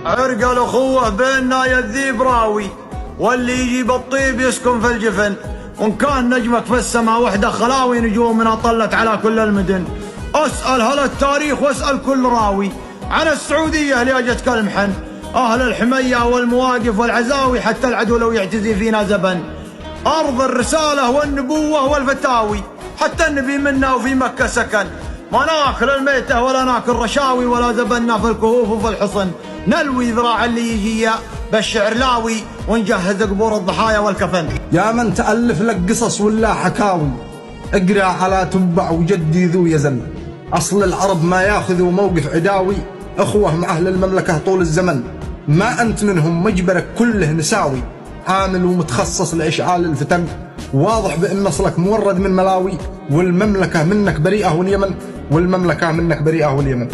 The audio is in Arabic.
عرق الأخوة بيننا يذيب راوي، واللي يجيب الطيب يسكن في الجفن. وإن كان نجمك في السماء وحدة خلاوي، نجومنا طلت على كل المدن. أسأل هل التاريخ واسأل كل راوي عن السعودية ليجتك المحن. أهل الحمية والمواقف والعزاوي، حتى العدو لو يعتزي فينا زبن. أرض الرسالة والنبوة والفتاوي، حتى النبي منا وفي مكة سكن. ما ناكل الميتة ولا ناكل رشاوي، ولا زبنا في الكهوف وفي الحصن. نلوي ذراع اللي يجي بالشعر لاوي، ونجهز قبور الضحايا والكفن. يا من تألف لك قصص ولا حكاوي، اقرأ على تبع وجدي ذو يزن. أصل العرب ما ياخذوا موقف عداوي، أخوة مع أهل المملكة طول الزمن. ما أنت منهم مجبرك كله نساوي، عامل ومتخصص لإشعال الفتن. واضح بأن أصلك مورد من ملاوي، والمملكة منك بريئة واليمن، والمملكة منك بريئة واليمن.